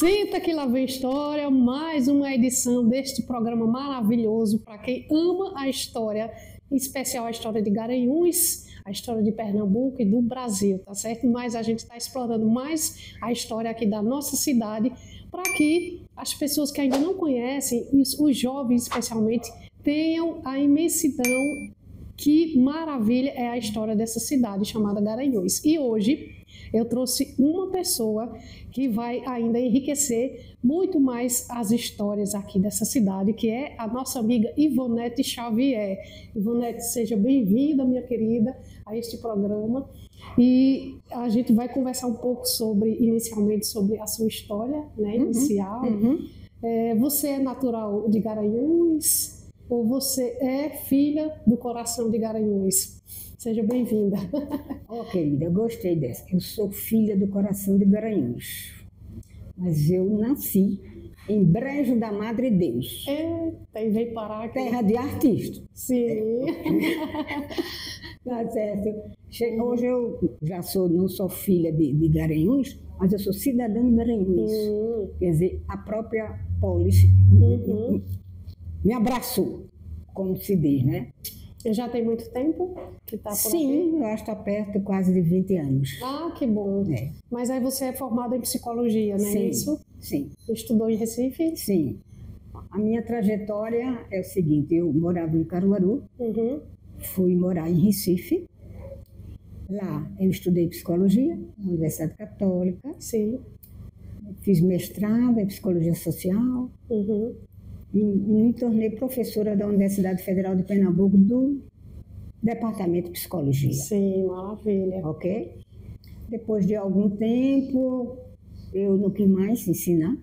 Senta que lá vem história, mais uma edição deste programa maravilhoso para quem ama a história, em especial a história de Garanhuns, a história de Pernambuco e do Brasil, tá certo? Mas a gente está explorando mais a história aqui da nossa cidade para que as pessoas que ainda não conhecem, os jovens especialmente, tenham a imensidão. Que maravilha é a história dessa cidade chamada Garanhuns. E hoje eu trouxe uma pessoa que vai ainda enriquecer muito mais as histórias aqui dessa cidade, que é a nossa amiga Ivonete Xavier. Ivonete, seja bem-vinda, minha querida, a este programa. E a gente vai conversar um pouco inicialmente sobre a sua história, né, inicial. Você é natural de Garanhuns? Ou você é filha do coração de Garanhuns? Seja bem-vinda. Oh, querida, eu gostei dessa. Eu sou filha do coração de Garanhuns, mas eu nasci em Brejo da Madre Deus. Eita, e veio parar aqui. Terra de artista. Sim. Tá certo. Hoje eu já não sou filha de Garanhuns, mas eu sou cidadã de Garanhuns. Quer dizer, a própria polis me abraçou, como se diz, né? Já tem muito tempo que está por aqui? Sim, eu acho que está perto quase de 20 anos. Ah, que bom. É. Mas aí você é formada em psicologia, não é Sim, isso? Sim. Estudou em Recife? Sim. A minha trajetória é o seguinte, eu morava em Caruaru, fui morar em Recife. Lá eu estudei psicologia na Universidade Católica. Sim. Fiz mestrado em psicologia social. E me tornei professora da Universidade Federal de Pernambuco do Departamento de Psicologia. Sim, maravilha. Ok? Depois de algum tempo, eu não quis mais ensinar.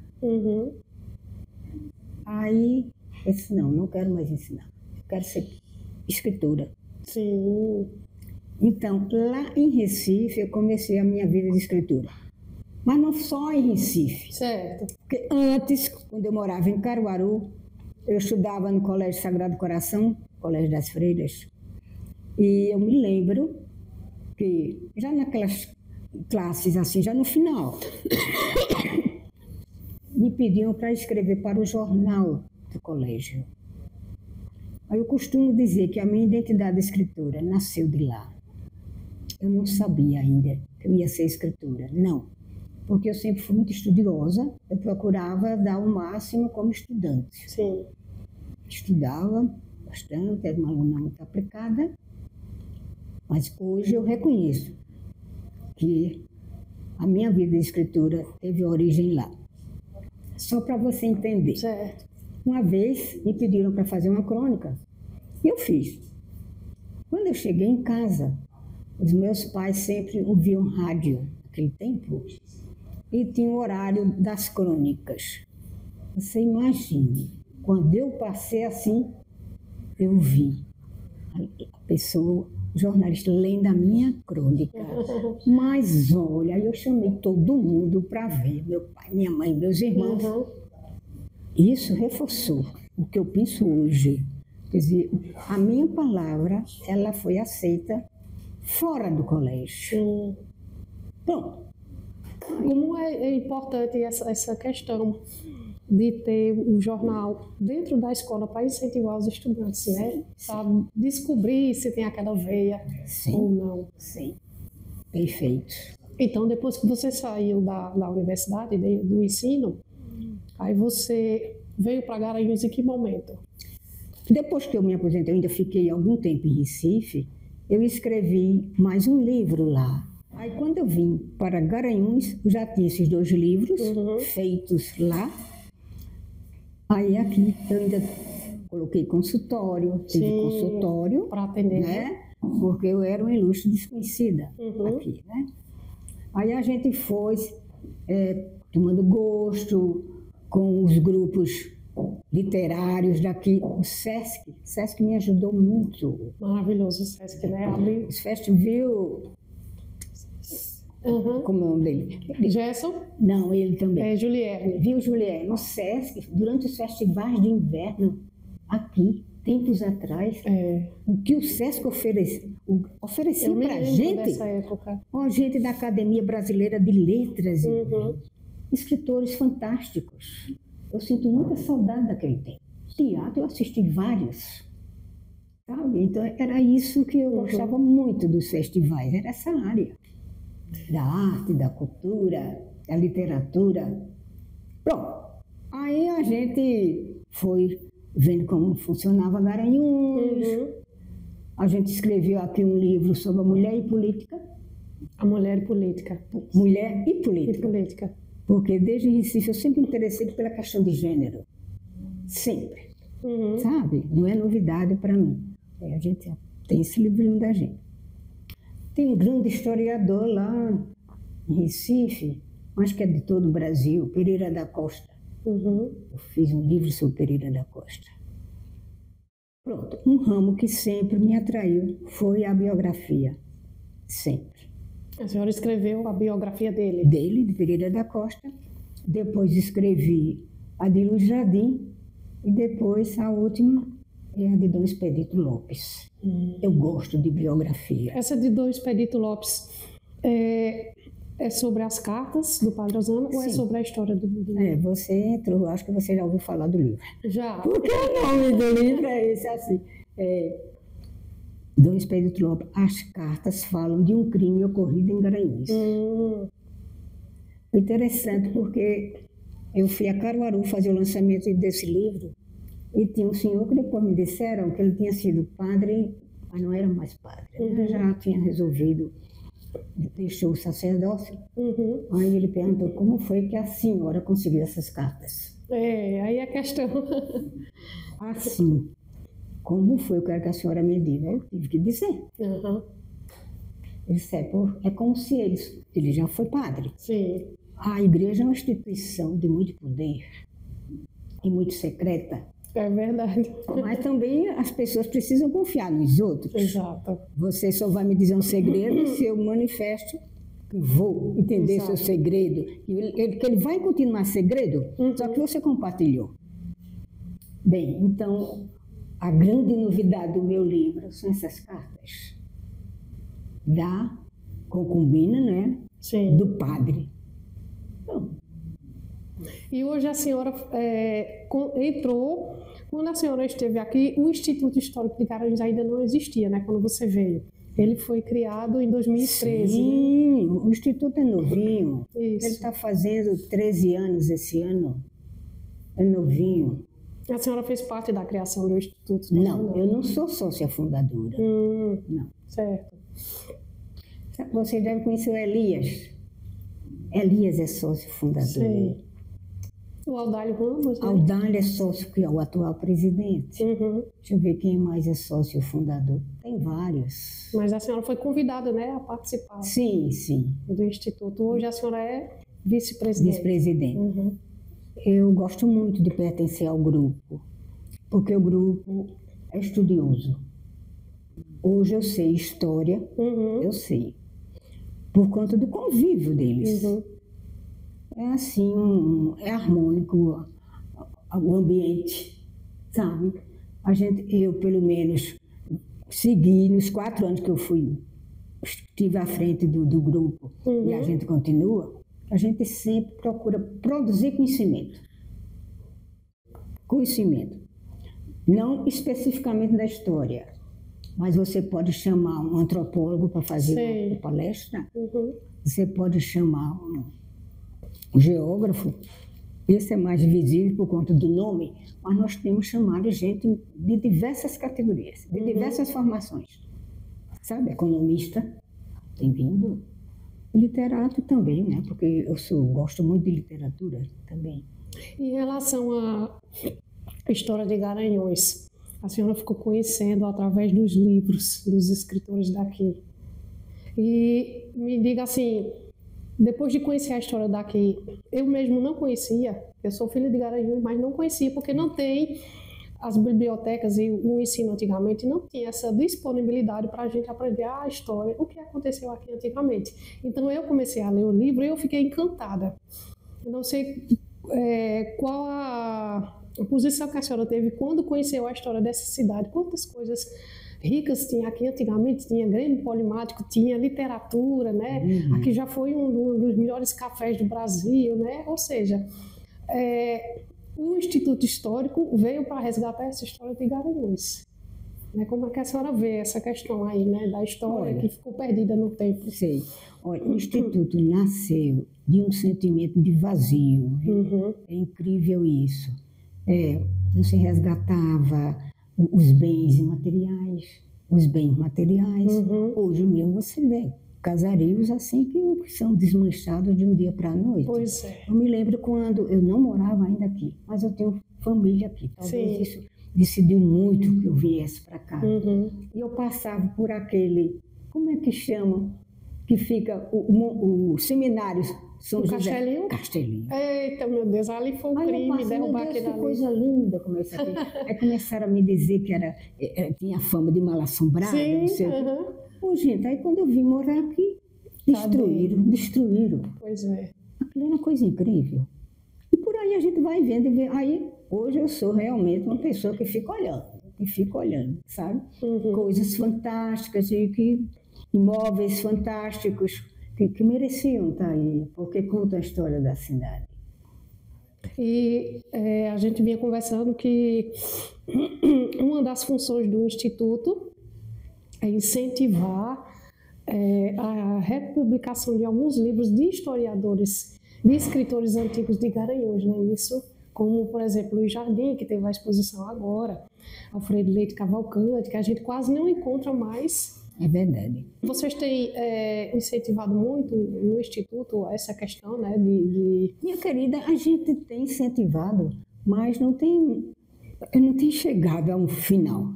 Aí, eu disse, não quero mais ensinar. Eu quero ser escritora. Sim. Então, lá em Recife, eu comecei a minha vida de escritura. Mas não só em Recife. Certo. Porque antes, quando eu morava em Caruaru, eu estudava no Colégio Sagrado Coração, Colégio das Freiras, e eu me lembro que já naquelas classes, assim, já no final, me pediam para escrever para o jornal do colégio. Aí eu costumo dizer que a minha identidade de escritora nasceu de lá. Eu não sabia ainda que eu ia ser escritora, não. Porque eu sempre fui muito estudiosa, eu procurava dar o máximo como estudante. Sim. Estudava bastante, era uma aluna muito aplicada, mas hoje eu reconheço que a minha vida de escritora teve origem lá. Só para você entender. Certo. Uma vez me pediram para fazer uma crônica e eu fiz. Quando eu cheguei em casa, os meus pais sempre ouviam rádio naquele tempo. E tinha o horário das crônicas. Você imagine, quando eu passei assim, eu vi a pessoa, o jornalista, lendo a minha crônica. Mas olha, eu chamei todo mundo para ver, meu pai, minha mãe, meus irmãos. Isso reforçou o que eu penso hoje. Quer dizer, a minha palavra, ela foi aceita fora do colégio. Pronto. Como é importante essa questão de ter um jornal dentro da escola para incentivar os estudantes, né? Para descobrir se tem aquela veia ou não. Sim, perfeito. Então, depois que você saiu da universidade, do ensino, aí você veio para Garanhuns em que momento? Depois que eu me aposentei, eu ainda fiquei algum tempo em Recife, eu escrevi mais um livro lá. Aí, quando eu vim para Garanhuns, eu já tinha esses 2 livros feitos lá. Aí, aqui, eu ainda coloquei consultório, tive consultório para atender, né? Porque eu era uma ilustre desconhecida aqui, né? Aí a gente foi tomando gosto com os grupos literários daqui. O Sesc me ajudou muito. Maravilhoso o Sesc, né? O Festival... Como é o nome dele? Gerson? Não, ele também. É Julierme. Viu, Julierme? No Sesc, durante os festivais de inverno, aqui, tempos atrás, o que o Sesc oferecia para a gente, dessa época. a gente da Academia Brasileira de Letras, escritores fantásticos. Eu sinto muita saudade daquele tempo. Teatro eu assisti vários, sabe? Então era isso que eu gostava muito dos festivais, era essa área da arte, da cultura, da literatura. Pronto, aí a gente foi vendo como funcionava Garanhuns, a gente escreveu aqui um livro sobre a mulher e política. A mulher e política. Mulher e política. E política. Porque desde Recife eu sempre me interessei pela questão de gênero. Sempre. Sabe? Não é novidade para mim. A gente tem esse livrinho da gente. Tem um grande historiador lá em Recife, acho que é de todo o Brasil, Pereira da Costa. Eu fiz um livro sobre Pereira da Costa. Pronto. Um ramo que sempre me atraiu foi a biografia. Sempre. A senhora escreveu a biografia dele? Dele, de Pereira da Costa. Depois escrevi a de Luiz Jardim. E depois a última é a de Dom Expedito Lopes. Eu gosto de biografia. Essa de Dom Expedito Lopes é sobre as cartas do Padre Osana ou é sobre a história do livro? Você entrou, acho que você já ouviu falar do livro. Já. Porque o nome do livro é esse assim. Dom Expedito Lopes, as cartas falam de um crime ocorrido em Garanhuns. Interessante porque eu fui a Caruaru fazer o lançamento desse livro e tinha um senhor que depois me disseram que ele tinha sido padre, mas não era mais padre. Ele já tinha resolvido, deixou o sacerdócio. Aí ele perguntou como foi que a senhora conseguiu essas cartas. Aí a questão. Assim. Como foi? Eu quero que a senhora me diga. Eu tive que dizer. Ele disse, é como se ele já foi padre. Sim. A igreja é uma instituição de muito poder e muito secreta. É verdade. Mas também as pessoas precisam confiar nos outros. Exato. Você só vai me dizer um segredo se eu manifesto que vou entender seu segredo. Que ele vai continuar segredo, só que você compartilhou. Bem, então... A grande novidade do meu livro são essas cartas da concubina, né? Sim. Do padre. Então, e hoje a senhora entrou, quando a senhora esteve aqui, o Instituto Histórico de Garanhuns ainda não existia, né? Quando você veio. Ele foi criado em 2013. Sim, né? O Instituto é novinho. Isso. Ele está fazendo 13 anos esse ano. É novinho. A senhora fez parte da criação do Instituto? Não, eu não sou sócia fundadora. Não. Certo. Você deve conhecer o Elias. Elias é sócio fundador. Sim. O Audálio Ramos, né? Audálio é sócio, que é o atual presidente. Deixa eu ver quem mais é sócio fundador. Tem vários. Mas a senhora foi convidada, né, a participar. Sim, sim. Do Instituto. Hoje a senhora é vice-presidente. Vice-presidente. Eu gosto muito de pertencer ao grupo, porque o grupo é estudioso. Hoje eu sei história, eu sei, por conta do convívio deles. É assim, é harmônico o ambiente, sabe? Eu pelo menos segui nos 4 anos que eu estive à frente do grupo e a gente continua. A gente sempre procura produzir conhecimento. Conhecimento. Não especificamente da história, mas você pode chamar um antropólogo para fazer uma palestra. Você pode chamar um geógrafo. Esse é mais visível por conta do nome, mas nós temos chamado gente de diversas categorias, de diversas formações. Sabe, economista tem vindo. Literato também, né? Porque eu gosto muito de literatura também. Em relação à história de Garanhuns, a senhora ficou conhecendo através dos livros dos escritores daqui. E me diga assim, depois de conhecer a história daqui, eu mesmo não conhecia, eu sou filha de Garanhuns, mas não conhecia, porque não tem as bibliotecas e o ensino antigamente não tinha essa disponibilidade para a gente aprender a história, o que aconteceu aqui antigamente. Então eu comecei a ler o livro e eu fiquei encantada. Eu não sei qual a posição que a senhora teve quando conheceu a história dessa cidade, quantas coisas ricas. Tinha aqui antigamente, tinha Grêmio Polimático, tinha literatura, né? Aqui já foi um dos melhores cafés do Brasil, né? Ou seja, o Instituto Histórico veio para resgatar essa história de Garanhuns. Como é que a senhora vê essa questão aí, né, da história que ficou perdida no tempo? Sei. Olha, o Instituto nasceu de um sentimento de vazio. É incrível isso. Não se resgatava os bens materiais. Hoje mesmo você vê casarios assim que são desmanchados de um dia para a noite. Pois é. Eu me lembro quando eu não morava ainda aqui, mas eu tenho família aqui. Talvez isso decidiu muito que eu viesse para cá. E eu passava por aquele, como é que chama? Que fica o seminário São José. Castelinho. Eita, meu Deus, ali foi um crime derrubar aquele ali. Que coisa linda como essa aqui. Aí começaram a me dizer que tinha fama de mal assombrada, não sei o quê. Pô, gente, aí quando eu vim morar aqui, destruíram. Pois é. Aquilo é uma coisa incrível. E por aí a gente vai vendo e vê. Aí, hoje eu sou realmente uma pessoa que fica olhando, sabe? Coisas fantásticas e imóveis fantásticos que mereciam estar aí, porque conta a história da cidade. E a gente vinha conversando que uma das funções do Instituto é incentivar a republicação de alguns livros de historiadores, de escritores antigos de Garanhuns, né? Isso, como, por exemplo, Luiz Jardim, que teve a exposição agora, Alfredo Leite Cavalcante, que a gente quase não encontra mais. É verdade. Vocês têm incentivado muito no Instituto essa questão, né? Minha querida, a gente tem incentivado, mas não tem chegado a um final.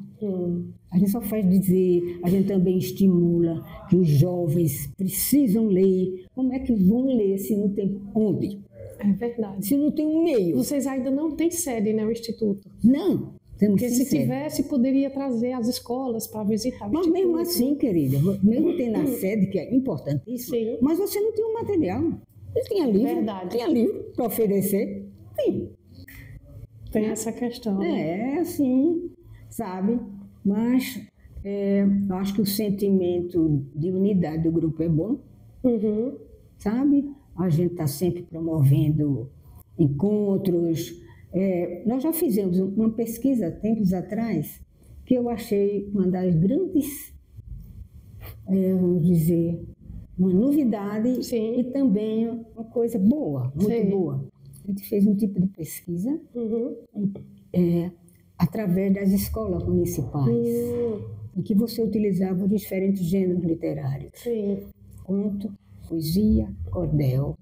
A gente só faz dizer, a gente também estimula que os jovens precisam ler. Como é que vão ler se não tem onde? É verdade. Se não tem um meio. Vocês ainda não têm sede, né, o Instituto? Não. Porque se tivesse, poderia trazer as escolas para visitar. Mas mesmo assim, querida, mesmo tendo a sede, que é importantíssimo, mas você não tem um material. Não tinha livro. Verdade. Tinha livro para oferecer. Tem essa questão. Né? É, assim, sabe? Mas eu acho que o sentimento de unidade do grupo é bom, sabe? A gente está sempre promovendo encontros. Nós já fizemos uma pesquisa tempos atrás que eu achei uma das grandes, vamos dizer, uma novidade e também uma coisa boa, muito boa. A gente fez um tipo de pesquisa através das escolas municipais, em que você utilizava diferentes gêneros literários. Conto, poesia, cordel.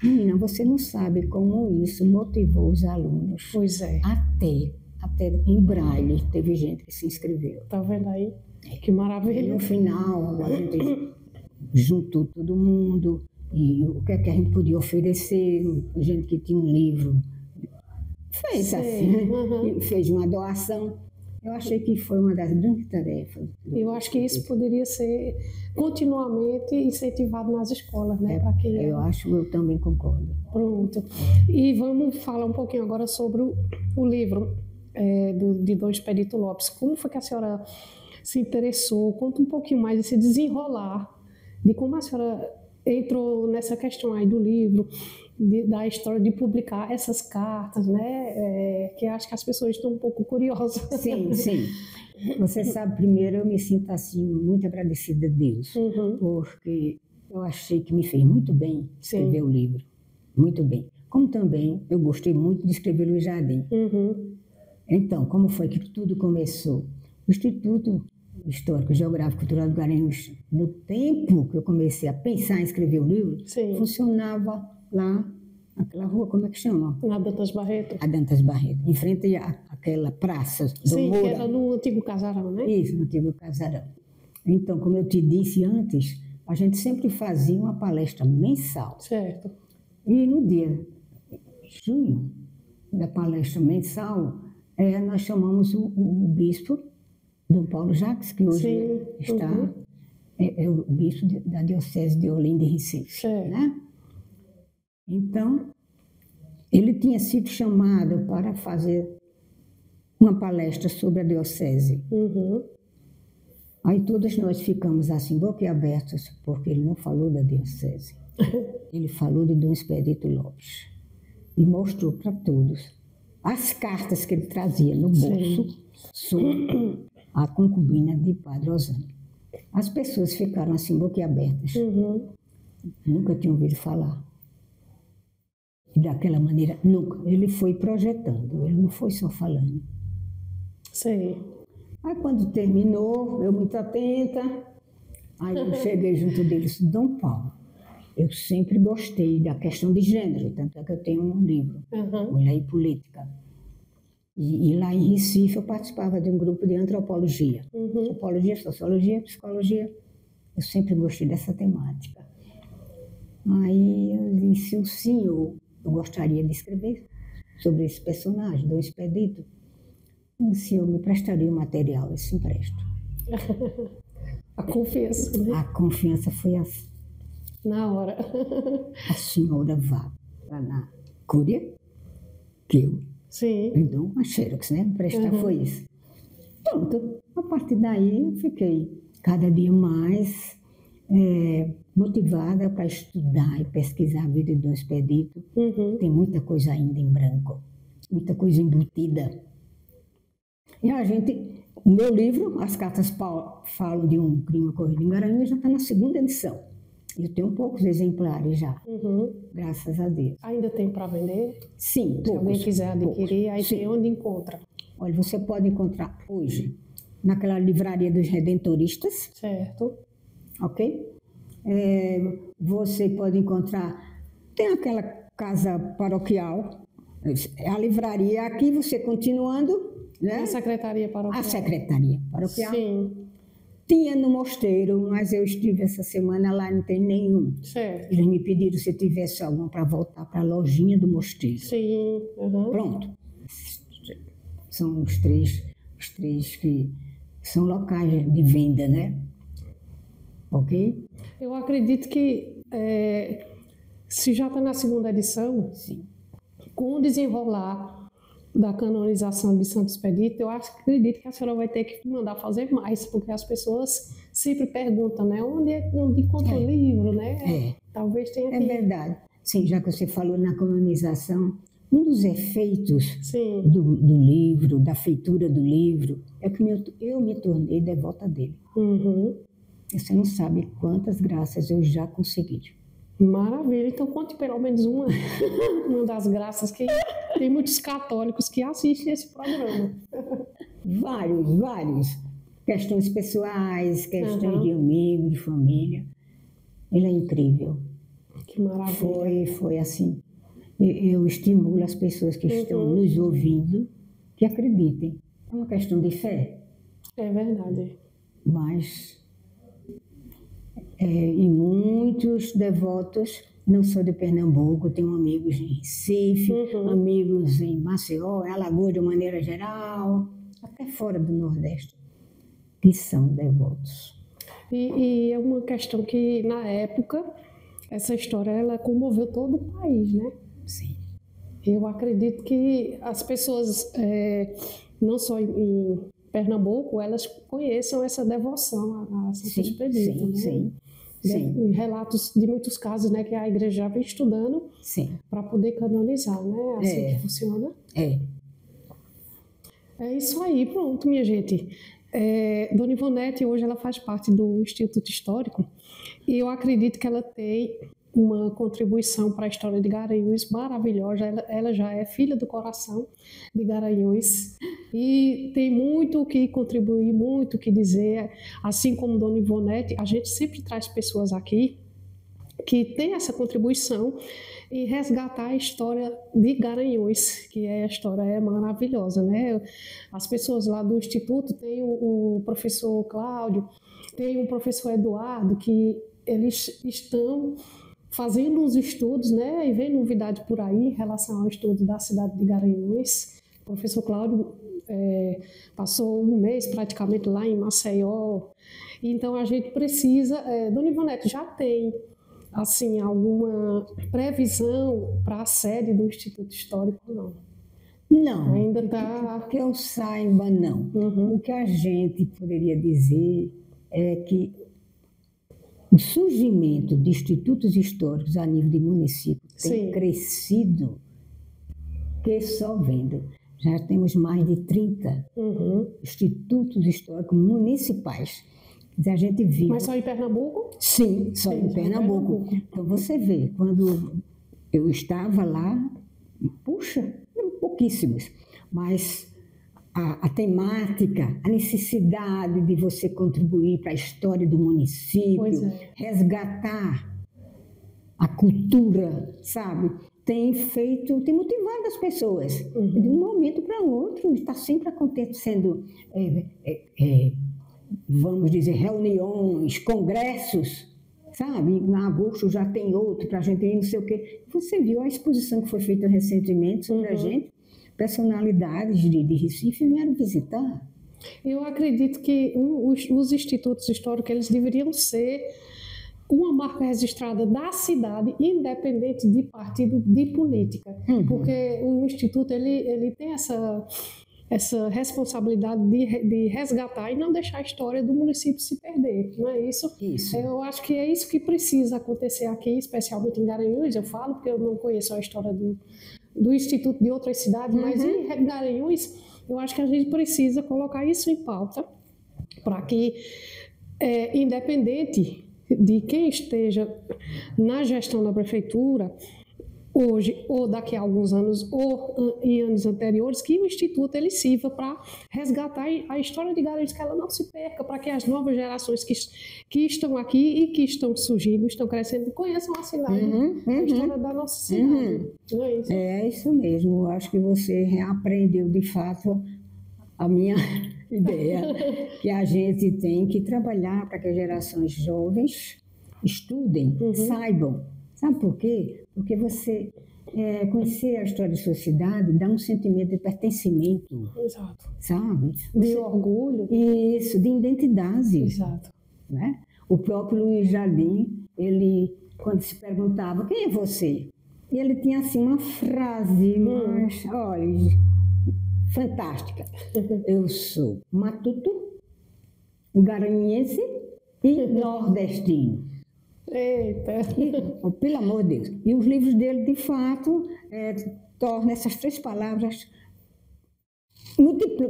Menina, você não sabe como isso motivou os alunos. Pois é. Até em braille teve gente que se inscreveu. Tá vendo aí? Que maravilha. E no final, a gente juntou todo mundo e o que é que a gente podia oferecer, gente que tinha um livro. Fez assim, fez uma doação. Eu achei que foi uma das grandes tarefas. Eu acho que isso poderia ser continuamente incentivado nas escolas, né? Eu também concordo. Pronto. E vamos falar um pouquinho agora sobre o livro de Dom Expedito Lopes. Como foi que a senhora se interessou? Conta um pouquinho mais desse desenrolar, de como a senhora entrou nessa questão aí do livro, da história de publicar essas cartas, né? Que acho que as pessoas estão um pouco curiosas. Sim. Você sabe, primeiro eu me sinto assim muito agradecida a Deus, porque eu achei que me fez muito bem escrever o livro, muito bem. Como também eu gostei muito de escrever Luiz Jardim. Então, como foi que tudo começou? O Instituto Histórico Geográfico Cultural do Garanhuns, no tempo que eu comecei a pensar em escrever o livro, funcionava lá, naquela rua, como é que chama? Na Dantas Barreto. A Dantas Barreto, em frente àquela praça do Moura. Que era no antigo casarão, né? Isso, no antigo casarão. Então, como eu te disse antes, a gente sempre fazia uma palestra mensal. Certo. E no dia junho da palestra mensal, nós chamamos o bispo Dom Paulo Jacques, que hoje está, é o bispo da Diocese de Olinda e Recife, né? Então, ele tinha sido chamado para fazer uma palestra sobre a diocese. Aí todos nós ficamos assim, boquiabertos, porque ele não falou da diocese. Ele falou de Dom Expedito Lopes. E mostrou para todos as cartas que ele trazia no bolso sobre a concubina de Padre Osânio. As pessoas ficaram assim, boquiabertas. Nunca tinham ouvido falar. E daquela maneira, nunca. Ele foi projetando, ele não foi só falando. Sim. Aí quando terminou, eu muito atenta, aí eu cheguei junto dele e disse, Dom Paulo, eu sempre gostei da questão de gênero, tanto é que eu tenho um livro, Mulher e Política. E lá em Recife eu participava de um grupo de antropologia. Antropologia, sociologia, psicologia. Eu sempre gostei dessa temática. Aí eu disse, o senhor, eu gostaria de escrever sobre esse personagem, Dom Expedito. O senhor me prestaria o material, eu disse, empresto. A confiança, né? A confiança foi assim. Na hora. A senhora vá lá na Cúria, que eu me dou uma xerox, né? Emprestar foi isso. Pronto, a partir daí eu fiquei cada dia mais motivada para estudar e pesquisar a vida de Dom Expedito. Tem muita coisa ainda em branco, muita coisa embutida. E o meu livro, As Cartas Falam de um Crime Ocorrido em Garanhuns, já está na 2ª edição. Eu tenho poucos exemplares já, graças a Deus. Ainda tem para vender? Sim, poucos. Se alguém quiser adquirir, aí Sim. tem onde encontra. Olha, você pode encontrar hoje naquela livraria dos Redentoristas. Certo. Ok? Você pode encontrar, tem aquela casa paroquial, a livraria aqui, você continuando, né? A secretaria paroquial. A secretaria paroquial. Sim. Tinha no mosteiro, mas eu estive essa semana lá, não tem nenhum. Certo. Eles me pediram se tivesse algum para voltar para a lojinha do mosteiro. Sim. Pronto. São os três que são locais de venda, né? Ok? Eu acredito que se já está na 2ª edição, Sim. Com o desenrolar da canonização de Santo Expedito, eu acredito que a senhora vai ter que mandar fazer mais, porque as pessoas sempre perguntam, né? Onde encontra o livro, né? Talvez tenha que... É verdade. Sim, já que você falou na canonização, um dos efeitos do livro, da feitura do livro, é que eu me tornei devota dele. Você não sabe quantas graças eu já consegui. Maravilha, então conte pelo menos uma das graças, que tem muitos católicos que assistem esse programa. Vários. Questões pessoais, questões de amigo, de família. Ele é incrível. Que maravilha. Foi assim. Eu estimulo as pessoas que estão nos ouvindo que acreditem. É uma questão de fé. É verdade. Mas... e muitos devotos, não só de Pernambuco, tenho amigos em Recife, amigos em Maceió, em Alagoas de maneira geral, até fora do Nordeste, que são devotos. E é uma questão que, na época, essa história ela comoveu todo o país, né? Sim. Eu acredito que as pessoas, não só em Pernambuco, elas conheçam essa devoção a Santo Expedito, né? Sim. Relatos de muitos casos, né, que a igreja já vem estudando para poder canonizar, né? Assim que funciona. É isso aí, pronto, minha gente. Dona Ivonete, hoje ela faz parte do Instituto Histórico e eu acredito que ela tem uma contribuição para a história de Garanhuns maravilhosa. Ela já é filha do coração de Garanhuns e tem muito o que contribuir, muito o que dizer. Assim como Dona Ivonete, a gente sempre traz pessoas aqui que têm essa contribuição em resgatar a história de Garanhuns, que a história é maravilhosa, né? As pessoas lá do Instituto, tem o professor Cláudio, tem o professor Eduardo, que eles estão fazendo uns estudos, né, e vem novidade por aí em relação ao estudo da cidade de Garanhuns. O professor Cláudio passou um mês praticamente lá em Maceió. Então a gente precisa... Dona Ivonete, já tem assim alguma previsão para a sede do Instituto Histórico? Não. Não, Ainda está... que eu saiba, não. O que a gente poderia dizer é que o surgimento de institutos históricos a nível de município tem Sim. crescido que só vendo. Já temos mais de 30 institutos históricos municipais. A gente vive... Mas só em Pernambuco? Sim, só em Pernambuco. Então você vê, quando eu estava lá, puxa, pouquíssimos, mas a temática, a necessidade de você contribuir para a história do município, resgatar a cultura, sabe? Tem motivado as pessoas. De um momento para outro, está sempre acontecendo, vamos dizer, reuniões, congressos, sabe? Em agosto já tem outro para a gente ir, não sei o quê. Você viu a exposição que foi feita recentemente sobre a gente? Personalidades de Recife vieram visitar. Eu acredito que os institutos históricos eles deveriam ser uma marca registrada da cidade, independente de partido, de política. Porque o instituto ele tem essa responsabilidade de resgatar e não deixar a história do município se perder, não é isso? Isso. Eu acho que é isso que precisa acontecer aqui, especialmente em Garanhuns. Eu falo porque eu não conheço a história do instituto de outras cidades, mas em Garanhuns eu acho que a gente precisa colocar isso em pauta para que, independente de quem esteja na gestão da prefeitura, hoje ou daqui a alguns anos ou em anos anteriores, que o Instituto ele sirva para resgatar a história de Garanhuns, que ela não se perca, para que as novas gerações que estão aqui e que estão surgindo, estão crescendo, conheçam a cidade, a história da nossa cidade. Não é isso? É isso mesmo. Eu acho que você reaprendeu de fato a minha ideia, que a gente tem que trabalhar para que as gerações jovens estudem, saibam. Sabe por quê? Porque você conhecer a história da sua cidade dá um sentimento de pertencimento. Exato. Sabe? De orgulho. Isso, de identidade. Exato. Né? O próprio Luiz Jardim, ele, quando se perguntava, quem é você? E ele tinha assim uma frase, mas, olha, fantástica. Eu sou matuto, garanhuense e nordestino. Eita! Pelo amor de Deus. E os livros dele, de fato, tornam essas 3 palavras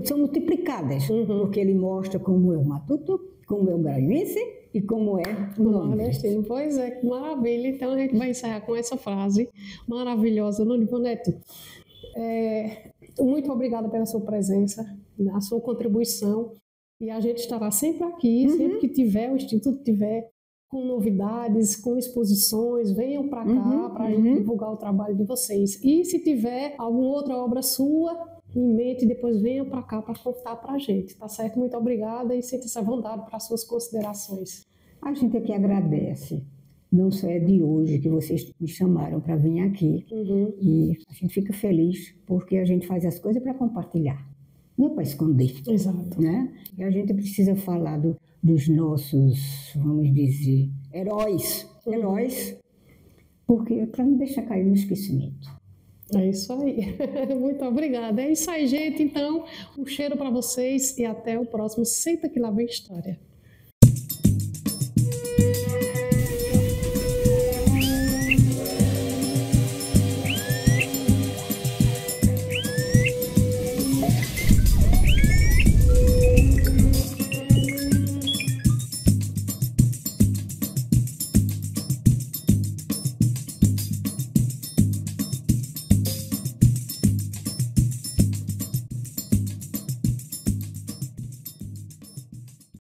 são multiplicadas, porque ele mostra como é o matuto, como é o garanhuense e como é o nordestino. Pois é, que maravilha. Então a gente vai encerrar com essa frase maravilhosa, Dona Ivonete. Muito obrigada pela sua presença, a sua contribuição, e a gente estará sempre aqui, sempre que tiver, o Instituto tiver com novidades, com exposições, venham para cá para a gente divulgar o trabalho de vocês. E se tiver alguma outra obra sua em mente, depois venham para cá para contar para a gente, tá certo? Muito obrigada e sinta-se à vontade para as suas considerações. A gente aqui agradece. Não só é de hoje que vocês me chamaram para vir aqui. E a gente fica feliz porque a gente faz as coisas para compartilhar, não é para esconder. Exato. Né? E a gente precisa falar dos nossos, vamos dizer, heróis, porque para não deixar cair no esquecimento. É isso aí. Muito obrigada. É isso aí, gente. Então, um cheiro para vocês e até o próximo Senta que lá vem história.